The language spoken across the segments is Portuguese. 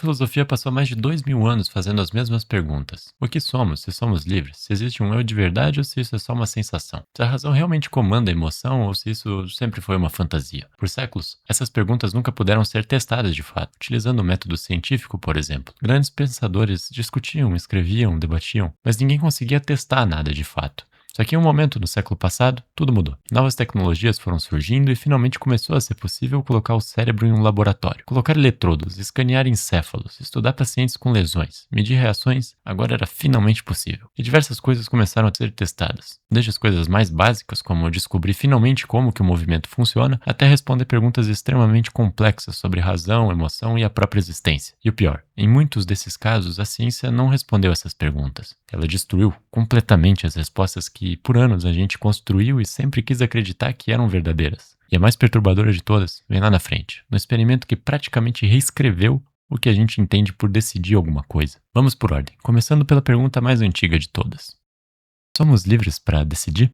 filosofia passou mais de 2000 anos fazendo as mesmas perguntas. O que somos? Se somos livres? Se existe um eu de verdade ou se isso é só uma sensação? Se a razão realmente comanda a emoção ou se isso sempre foi uma fantasia? Por séculos, essas perguntas nunca puderam ser testadas de fato, utilizando o método científico, por exemplo. Grandes pensadores discutiam, escreviam, debatiam, mas ninguém conseguia testar nada de fato. Só que em um momento no século passado, tudo mudou. Novas tecnologias foram surgindo e finalmente começou a ser possível colocar o cérebro em um laboratório. Colocar eletrodos, escanear encéfalos, estudar pacientes com lesões, medir reações, agora era finalmente possível. E diversas coisas começaram a ser testadas. Desde as coisas mais básicas, como descobrir finalmente como que o movimento funciona, até responder perguntas extremamente complexas sobre razão, emoção e a própria existência. E o pior, em muitos desses casos, a ciência não respondeu essas perguntas. Ela destruiu completamente as respostas que, por anos, a gente construiu e sempre quis acreditar que eram verdadeiras. E a mais perturbadora de todas vem lá na frente, no experimento que praticamente reescreveu o que a gente entende por decidir alguma coisa. Vamos por ordem, começando pela pergunta mais antiga de todas. Somos livres para decidir?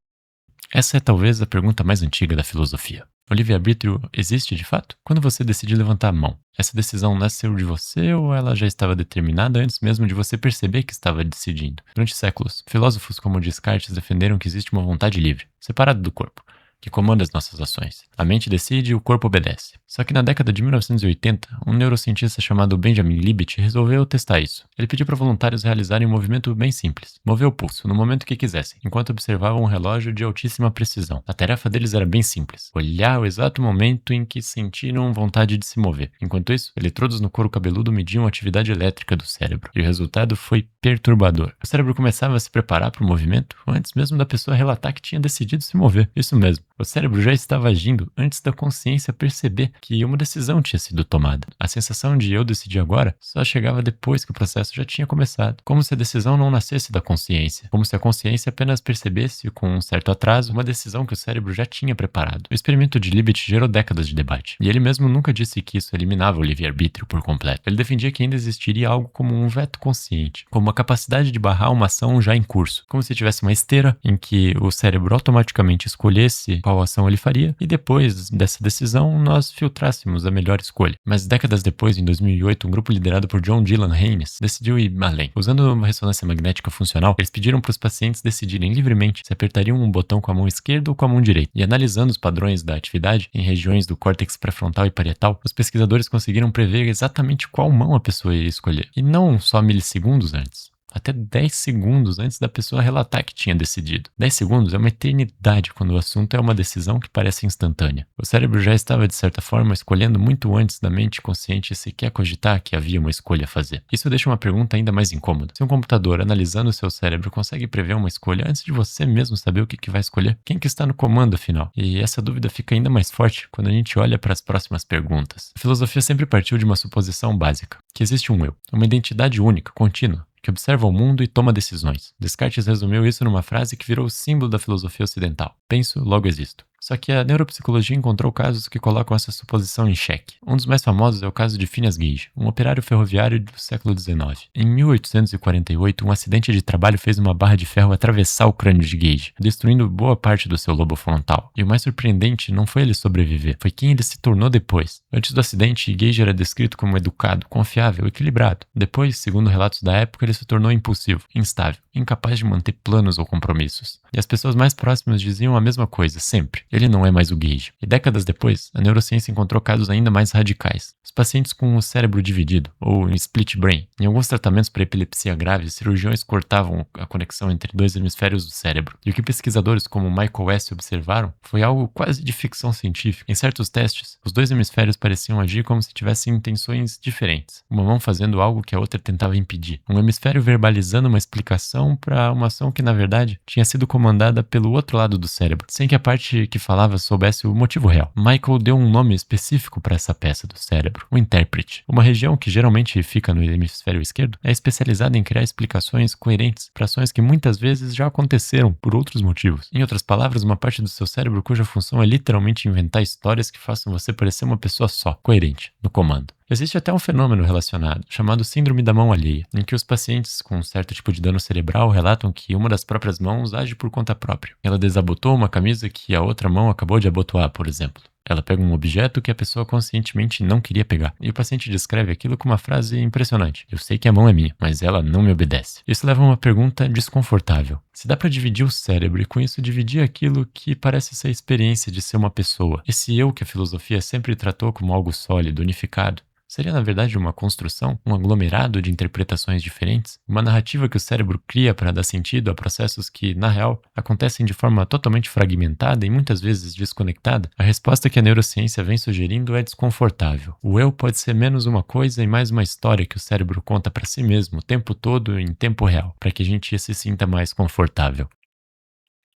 Essa é talvez a pergunta mais antiga da filosofia. O livre-arbítrio existe de fato? Quando você decide levantar a mão, essa decisão nasceu de você ou ela já estava determinada antes mesmo de você perceber que estava decidindo? Durante séculos, filósofos como Descartes defenderam que existe uma vontade livre, separada do corpo, que comanda as nossas ações. A mente decide e o corpo obedece. Só que na década de 1980, um neurocientista chamado Benjamin Libet resolveu testar isso. Ele pediu para voluntários realizarem um movimento bem simples, mover o pulso no momento que quisessem, enquanto observavam um relógio de altíssima precisão. A tarefa deles era bem simples, olhar o exato momento em que sentiram vontade de se mover. Enquanto isso, eletrodos no couro cabeludo mediam a atividade elétrica do cérebro, e o resultado foi perturbador. O cérebro começava a se preparar para o movimento antes mesmo da pessoa relatar que tinha decidido se mover. Isso mesmo. O cérebro já estava agindo antes da consciência perceber que uma decisão tinha sido tomada. A sensação de eu decidi agora só chegava depois que o processo já tinha começado, como se a decisão não nascesse da consciência, como se a consciência apenas percebesse, com um certo atraso, uma decisão que o cérebro já tinha preparado. O experimento de Libet gerou décadas de debate, e ele mesmo nunca disse que isso eliminava o livre-arbítrio por completo. Ele defendia que ainda existiria algo como um veto consciente, como a capacidade de barrar uma ação já em curso, como se tivesse uma esteira em que o cérebro automaticamente escolhesse qual ação ele faria, e depois dessa decisão nós filtrássemos a melhor escolha. Mas décadas depois, em 2008, um grupo liderado por John Dylan Haynes decidiu ir além. Usando uma ressonância magnética funcional, eles pediram para os pacientes decidirem livremente se apertariam um botão com a mão esquerda ou com a mão direita. E analisando os padrões da atividade em regiões do córtex pré-frontal e parietal, os pesquisadores conseguiram prever exatamente qual mão a pessoa ia escolher. E não só milissegundos antes. Até 10 segundos antes da pessoa relatar que tinha decidido. 10 segundos é uma eternidade quando o assunto é uma decisão que parece instantânea. O cérebro já estava, de certa forma, escolhendo muito antes da mente consciente sequer cogitar que havia uma escolha a fazer. Isso deixa uma pergunta ainda mais incômoda. Se um computador, analisando o seu cérebro, consegue prever uma escolha antes de você mesmo saber o que vai escolher, quem que está no comando, afinal? E essa dúvida fica ainda mais forte quando a gente olha para as próximas perguntas. A filosofia sempre partiu de uma suposição básica, que existe um eu, uma identidade única, contínua, que observa o mundo e toma decisões. Descartes resumiu isso numa frase que virou o símbolo da filosofia ocidental. Penso, logo existo. Só que a neuropsicologia encontrou casos que colocam essa suposição em xeque. Um dos mais famosos é o caso de Phineas Gage, um operário ferroviário do século XIX. Em 1848, um acidente de trabalho fez uma barra de ferro atravessar o crânio de Gage, destruindo boa parte do seu lobo frontal. E o mais surpreendente não foi ele sobreviver, foi quem ele se tornou depois. Antes do acidente, Gage era descrito como educado, confiável, equilibrado. Depois, segundo relatos da época, ele se tornou impulsivo, instável, incapaz de manter planos ou compromissos. E as pessoas mais próximas diziam a mesma coisa, sempre. Ele não é mais o Gage. E décadas depois, a neurociência encontrou casos ainda mais radicais. Os pacientes com o cérebro dividido, ou em split brain. Em alguns tratamentos para epilepsia grave, cirurgiões cortavam a conexão entre dois hemisférios do cérebro. E o que pesquisadores como Michael West observaram foi algo quase de ficção científica. Em certos testes, os dois hemisférios pareciam agir como se tivessem intenções diferentes. Uma mão fazendo algo que a outra tentava impedir. Um hemisfério verbalizando uma explicação para uma ação que, na verdade, tinha sido comandada pelo outro lado do cérebro, sem que a parte que falava soubesse o motivo real. Michael deu um nome específico para essa peça do cérebro, o intérprete. Uma região que geralmente fica no hemisfério esquerdo é especializada em criar explicações coerentes para ações que muitas vezes já aconteceram por outros motivos. Em outras palavras, uma parte do seu cérebro cuja função é literalmente inventar histórias que façam você parecer uma pessoa só, coerente, no comando. Existe até um fenômeno relacionado, chamado síndrome da mão alheia, em que os pacientes com um certo tipo de dano cerebral relatam que uma das próprias mãos age por conta própria. Ela desabotou uma camisa que a outra mão acabou de abotoar, por exemplo. Ela pega um objeto que a pessoa conscientemente não queria pegar, e o paciente descreve aquilo com uma frase impressionante: eu sei que a mão é minha, mas ela não me obedece. Isso leva a uma pergunta desconfortável. Se dá para dividir o cérebro e com isso dividir aquilo que parece ser a experiência de ser uma pessoa, esse eu que a filosofia sempre tratou como algo sólido, unificado, seria, na verdade, uma construção, um aglomerado de interpretações diferentes? Uma narrativa que o cérebro cria para dar sentido a processos que, na real, acontecem de forma totalmente fragmentada e muitas vezes desconectada? A resposta que a neurociência vem sugerindo é desconfortável. O eu pode ser menos uma coisa e mais uma história que o cérebro conta para si mesmo o tempo todo em tempo real, para que a gente se sinta mais confortável.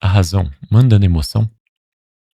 A razão manda na emoção?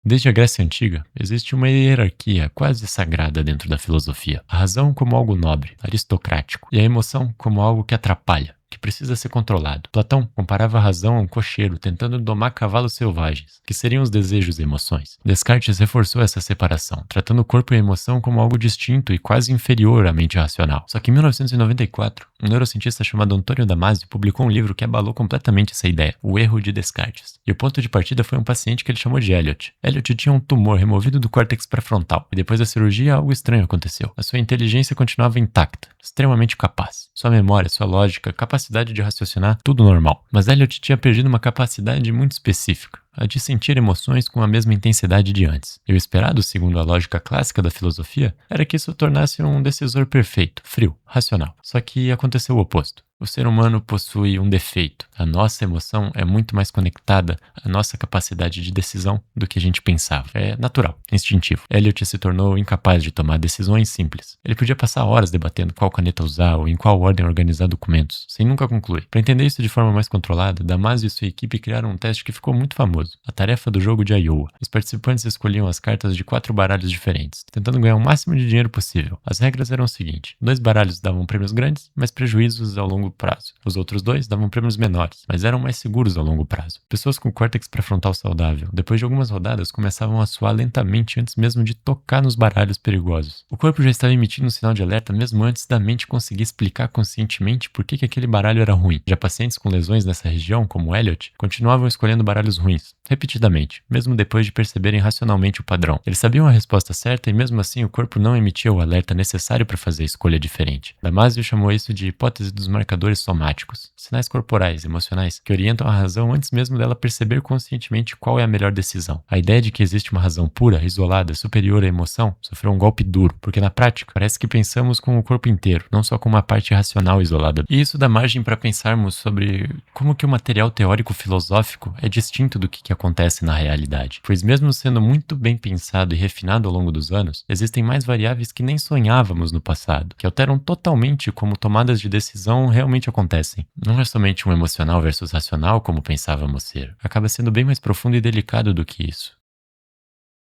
Desde a Grécia Antiga, existe uma hierarquia quase sagrada dentro da filosofia. A razão como algo nobre, aristocrático, e a emoção como algo que atrapalha, que precisa ser controlado. Platão comparava a razão a um cocheiro tentando domar cavalos selvagens, que seriam os desejos e emoções. Descartes reforçou essa separação, tratando o corpo e a emoção como algo distinto e quase inferior à mente racional. Só que em 1994, um neurocientista chamado Antônio Damasio publicou um livro que abalou completamente essa ideia, O Erro de Descartes. E o ponto de partida foi um paciente que ele chamou de Elliot. Elliot tinha um tumor removido do córtex pré-frontal, e depois da cirurgia algo estranho aconteceu. A sua inteligência continuava intacta, extremamente capaz. Sua memória, sua lógica, capacidade de raciocinar, tudo normal. Mas Elliot tinha perdido uma capacidade muito específica, a de sentir emoções com a mesma intensidade de antes. E o esperado, segundo a lógica clássica da filosofia, era que isso o tornasse um decisor perfeito, frio, racional. Só que aconteceu o oposto. O ser humano possui um defeito. A nossa emoção é muito mais conectada à nossa capacidade de decisão do que a gente pensava. É natural, instintivo. Elliot se tornou incapaz de tomar decisões simples. Ele podia passar horas debatendo qual caneta usar ou em qual ordem organizar documentos, sem nunca concluir. Para entender isso de forma mais controlada, Damasio e sua equipe criaram um teste que ficou muito famoso: a tarefa do jogo de Iowa. Os participantes escolhiam as cartas de 4 baralhos diferentes, tentando ganhar o máximo de dinheiro possível. As regras eram o seguinte: 2 baralhos davam prêmios grandes, mas prejuízos ao longo prazo. Os outros 2 davam prêmios menores, mas eram mais seguros ao longo prazo. Pessoas com córtex pré-frontal saudável, depois de algumas rodadas, começavam a suar lentamente antes mesmo de tocar nos baralhos perigosos. O corpo já estava emitindo um sinal de alerta mesmo antes da mente conseguir explicar conscientemente por que aquele baralho era ruim. Já pacientes com lesões nessa região, como Elliot, continuavam escolhendo baralhos ruins, repetidamente, mesmo depois de perceberem racionalmente o padrão. Eles sabiam a resposta certa e mesmo assim o corpo não emitia o alerta necessário para fazer a escolha diferente. Damasio chamou isso de hipótese dos marcadores somáticos, sinais corporais, emocionais, que orientam a razão antes mesmo dela perceber conscientemente qual é a melhor decisão. A ideia de que existe uma razão pura, isolada, superior à emoção, sofreu um golpe duro, porque na prática parece que pensamos com o corpo inteiro, não só com uma parte racional isolada. E isso dá margem para pensarmos sobre como que o material teórico filosófico é distinto do que acontece na realidade. Pois mesmo sendo muito bem pensado e refinado ao longo dos anos, existem mais variáveis que nem sonhávamos no passado, que alteram totalmente como tomadas de decisão realmente acontecem. Não é somente um emocional versus racional como pensávamos ser. Acaba sendo bem mais profundo e delicado do que isso.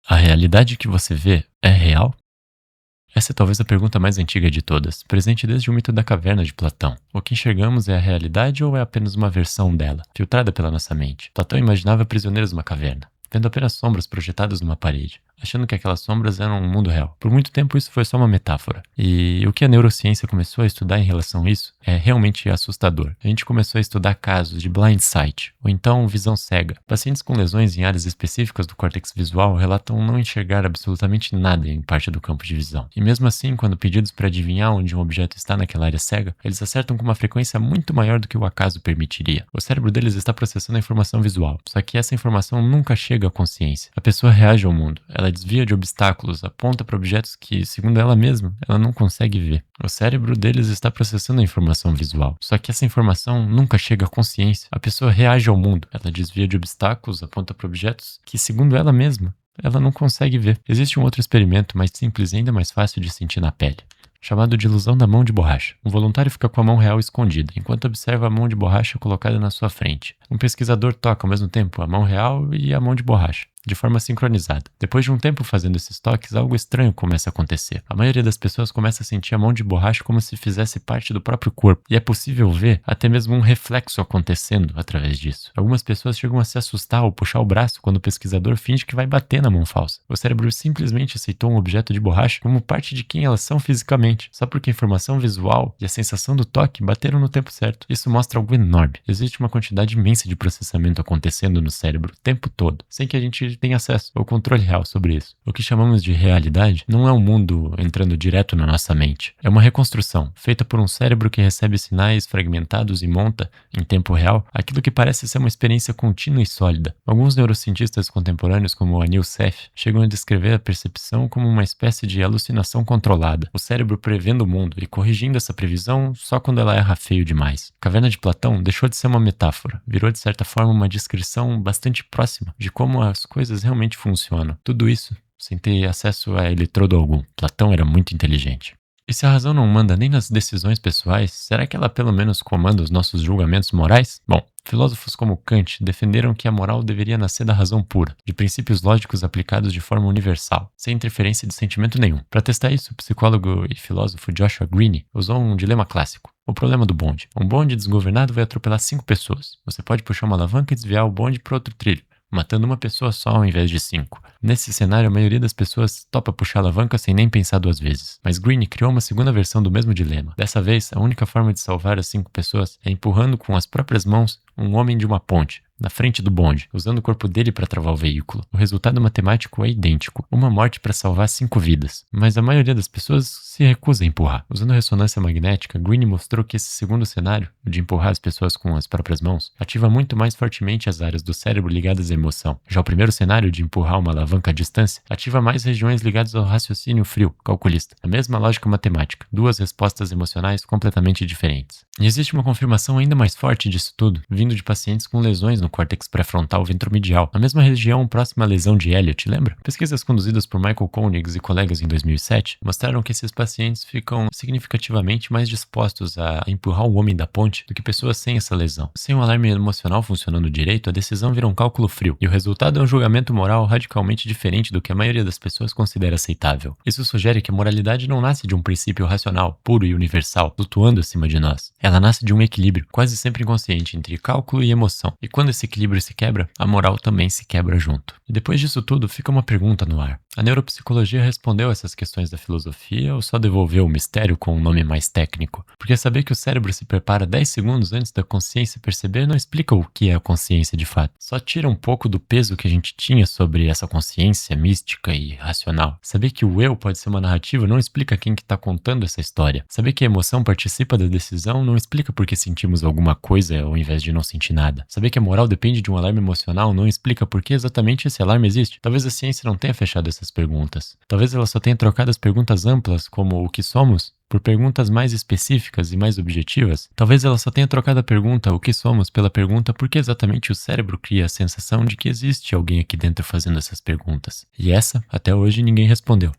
A realidade que você vê é real? Essa é talvez a pergunta mais antiga de todas, presente desde o mito da caverna de Platão. O que enxergamos é a realidade ou é apenas uma versão dela, filtrada pela nossa mente? Platão imaginava prisioneiros numa caverna, vendo apenas sombras projetadas numa parede, achando que aquelas sombras eram um mundo real. Por muito tempo isso foi só uma metáfora. E o que a neurociência começou a estudar em relação a isso é realmente assustador. A gente começou a estudar casos de blind sight, ou então visão cega. Pacientes com lesões em áreas específicas do córtex visual relatam não enxergar absolutamente nada em parte do campo de visão. E mesmo assim, quando pedidos para adivinhar onde um objeto está naquela área cega, eles acertam com uma frequência muito maior do que o acaso permitiria. O cérebro deles está processando a informação visual, só que essa informação nunca chega à consciência. A pessoa reage ao mundo, ela desvia de obstáculos, aponta para objetos que, segundo ela mesma, ela não consegue ver. O cérebro deles está processando a informação visual, só que essa informação nunca chega à consciência. A pessoa reage ao mundo, ela desvia de obstáculos, aponta para objetos que, segundo ela mesma, ela não consegue ver. Existe um outro experimento mais simples e ainda mais fácil de sentir na pele, chamado de ilusão da mão de borracha. Um voluntário fica com a mão real escondida, enquanto observa a mão de borracha colocada na sua frente. Um pesquisador toca ao mesmo tempo a mão real e a mão de borracha, de forma sincronizada. Depois de um tempo fazendo esses toques, algo estranho começa a acontecer. A maioria das pessoas começa a sentir a mão de borracha como se fizesse parte do próprio corpo, e é possível ver até mesmo um reflexo acontecendo através disso. Algumas pessoas chegam a se assustar ou puxar o braço quando o pesquisador finge que vai bater na mão falsa. O cérebro simplesmente aceitou um objeto de borracha como parte de quem elas são fisicamente, só porque a informação visual e a sensação do toque bateram no tempo certo. Isso mostra algo enorme. Existe uma quantidade imensa de processamento acontecendo no cérebro o tempo todo, sem que a gente realidade tem acesso ao controle real sobre isso. O que chamamos de realidade não é um mundo entrando direto na nossa mente. É uma reconstrução, feita por um cérebro que recebe sinais fragmentados e monta, em tempo real, aquilo que parece ser uma experiência contínua e sólida. Alguns neurocientistas contemporâneos, como Anil Seth, chegam a descrever a percepção como uma espécie de alucinação controlada, o cérebro prevendo o mundo e corrigindo essa previsão só quando ela erra feio demais. A Caverna de Platão deixou de ser uma metáfora, virou de certa forma uma descrição bastante próxima de como as coisas realmente funcionam. Tudo isso sem ter acesso a eletrodo algum. Platão era muito inteligente. E se a razão não manda nem nas decisões pessoais, será que ela pelo menos comanda os nossos julgamentos morais? Bom, filósofos como Kant defenderam que a moral deveria nascer da razão pura, de princípios lógicos aplicados de forma universal, sem interferência de sentimento nenhum. Para testar isso, o psicólogo e filósofo Joshua Greene usou um dilema clássico: o problema do bonde. Um bonde desgovernado vai atropelar 5 pessoas. Você pode puxar uma alavanca e desviar o bonde para outro trilho, matando uma pessoa só ao invés de 5. Nesse cenário, a maioria das pessoas topa puxar a alavanca sem nem pensar 2 vezes. Mas Greene criou uma segunda versão do mesmo dilema. Dessa vez, a única forma de salvar as 5 pessoas é empurrando com as próprias mãos um homem de uma ponte, na frente do bonde, usando o corpo dele para travar o veículo. O resultado matemático é idêntico, uma morte para salvar 5 vidas. Mas a maioria das pessoas se recusa a empurrar. Usando ressonância magnética, Greene mostrou que esse segundo cenário, o de empurrar as pessoas com as próprias mãos, ativa muito mais fortemente as áreas do cérebro ligadas à emoção. Já o primeiro cenário, de empurrar uma alavanca à distância, ativa mais regiões ligadas ao raciocínio frio, calculista. A mesma lógica matemática, 2 respostas emocionais completamente diferentes. E existe uma confirmação ainda mais forte disso tudo, vindo de pacientes com lesões no córtex pré-frontal ventromedial, a mesma região próxima à lesão de Elliott, lembra? Pesquisas conduzidas por Michael Koenigs e colegas em 2007 mostraram que esses pacientes ficam significativamente mais dispostos a empurrar o homem da ponte do que pessoas sem essa lesão. Sem um alarme emocional funcionando direito, a decisão vira um cálculo frio, e o resultado é um julgamento moral radicalmente diferente do que a maioria das pessoas considera aceitável. Isso sugere que a moralidade não nasce de um princípio racional, puro e universal, flutuando acima de nós. Ela nasce de um equilíbrio, quase sempre inconsciente, entre cálculo e emoção. E quando esse equilíbrio se quebra, a moral também se quebra junto. E depois disso tudo, fica uma pergunta no ar. A neuropsicologia respondeu essas questões da filosofia ou só devolveu o mistério com um nome mais técnico? Porque saber que o cérebro se prepara 10 segundos antes da consciência perceber não explica o que é a consciência de fato. Só tira um pouco do peso que a gente tinha sobre essa consciência mística e racional. Saber que o eu pode ser uma narrativa não explica quem que está contando essa história. Saber que a emoção participa da decisão não explica por que sentimos alguma coisa ao invés de não sentir nada. Saber que a moral depende de um alarme emocional não explica por que exatamente esse alarme existe. Talvez a ciência não tenha fechado essas perguntas. Talvez ela só tenha trocado as perguntas amplas, como o que somos, por perguntas mais específicas e mais objetivas. Talvez ela só tenha trocado a pergunta o que somos pela pergunta por que exatamente o cérebro cria a sensação de que existe alguém aqui dentro fazendo essas perguntas. E essa, até hoje, ninguém respondeu.